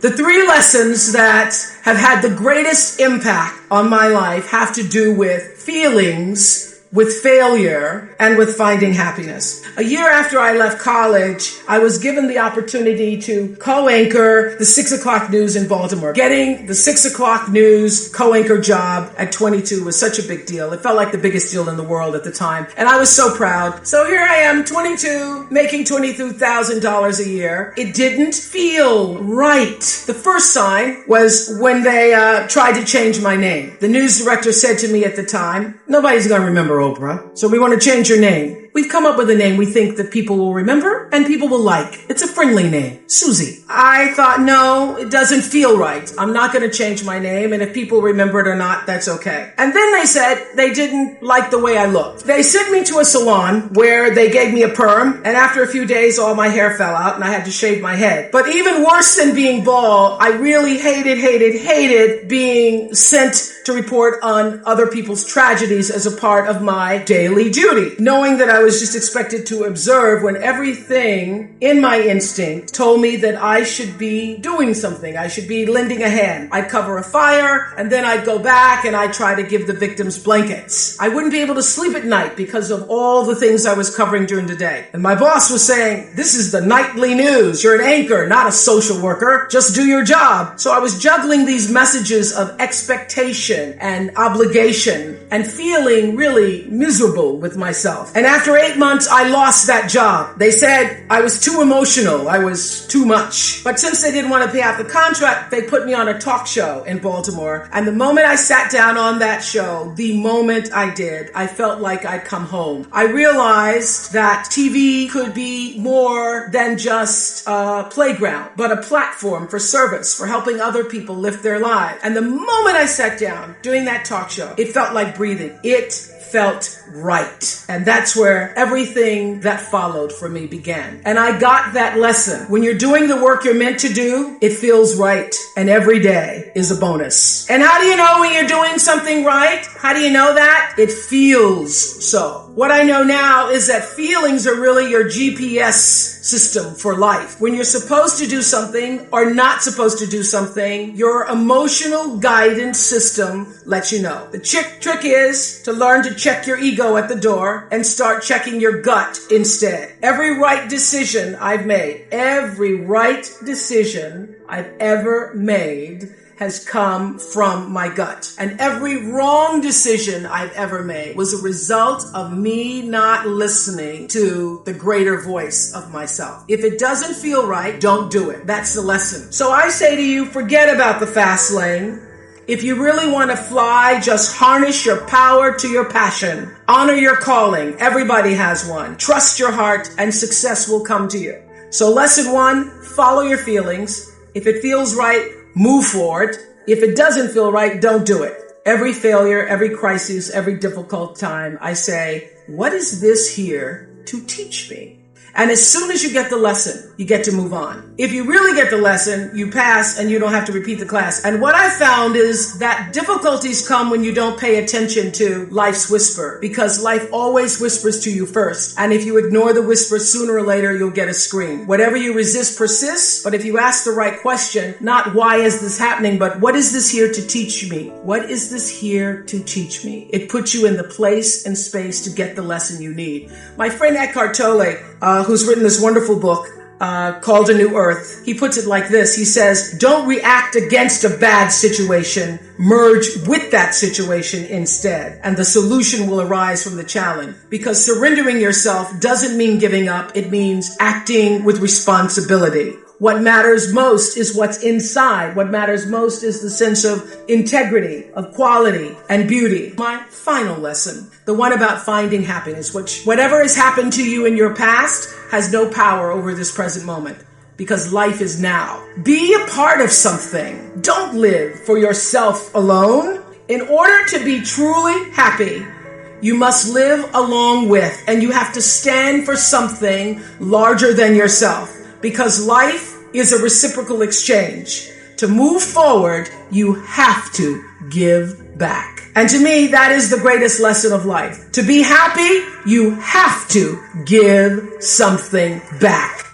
The three lessons that have had the greatest impact on my life have to do with feelings, with failure, and with finding happiness. A year after I left college, I was given the opportunity to co-anchor the 6 o'clock news in Baltimore. Getting the 6 o'clock news co-anchor job at 22 was such a big deal. It felt like the biggest deal in the world at the time. And I was so proud. So here I am, 22, making $22,000 a year. It didn't feel right. The first sign was when they tried to change my name. The news director said to me at the time, "Nobody's going to remember Oprah, so we want to change your name. We've come up with a name we think that people will remember and people will like. It's a friendly name, Susie." I thought, no, it doesn't feel right. I'm not going to change my name, and if people remember it or not, that's okay. And then they said they didn't like the way I looked. They sent me to a salon where they gave me a perm, and after a few days, all my hair fell out and I had to shave my head. But even worse than being bald, I really hated being sent to report on other people's tragedies as a part of my daily duty, knowing that I was just expected to observe when everything in my instinct told me that I should be doing something. I should be lending a hand. I'd cover a fire, and then I'd go back and I'd try to give the victims blankets. I wouldn't be able to sleep at night because of all the things I was covering during the day. And my boss was saying, "This is the nightly news. You're an anchor, not a social worker. Just do your job." So I was juggling these messages of expectation and obligation and feeling really miserable with myself. And after 8 months, I lost that job. They said I was too emotional. I was too much. But since they didn't want to pay out the contract, they put me on a talk show in Baltimore. And the moment I sat down on that show, the moment I did, I felt like I'd come home. I realized that TV could be more than just a playground, but a platform for service, for helping other people live their lives. And the moment I sat down doing that talk show, it felt like breathing. It felt right. And that's where everything that followed for me began. And I got that lesson. When you're doing the work you're meant to do, it feels right. And every day is a bonus. And how do you know when you're doing something right? How do you know that? It feels so. What I know now is that feelings are really your GPS system for life. When you're supposed to do something or not supposed to do something, your emotional guidance system lets you know. The trick is to learn to check your ego at the door and start checking your gut instead. Every right decision I've ever made has come from my gut. And every wrong decision I've ever made was a result of me not listening to the greater voice of myself. If it doesn't feel right, don't do it. That's the lesson. So I say to you, forget about the fast lane. If you really want to fly, just harness your power to your passion. Honor your calling. Everybody has one. Trust your heart and success will come to you. So lesson 1, follow your feelings. If it feels right, move forward. If it doesn't feel right, don't do it. Every failure, every crisis, every difficult time, I say, what is this here to teach me? And as soon as you get the lesson, you get to move on. If you really get the lesson, you pass and you don't have to repeat the class. And what I found is that difficulties come when you don't pay attention to life's whisper, because life always whispers to you first. And if you ignore the whisper, sooner or later, you'll get a scream. Whatever you resist persists, but if you ask the right question, not why is this happening, but what is this here to teach me? What is this here to teach me? It puts you in the place and space to get the lesson you need. My friend Eckhart Tolle, who's written this wonderful book called A New Earth, he puts it like this. He says, don't react against a bad situation, merge with that situation instead, and the solution will arise from the challenge. Because surrendering yourself doesn't mean giving up, it means acting with responsibility. What matters most is what's inside. What matters most is the sense of integrity, of quality, and beauty. My final lesson, the one about finding happiness, which whatever has happened to you in your past has no power over this present moment, because life is now. Be a part of something. Don't live for yourself alone. In order to be truly happy, you must live along with, and you have to stand for something larger than yourself. Because life is a reciprocal exchange. To move forward, you have to give back. And to me, that is the greatest lesson of life. To be happy, you have to give something back.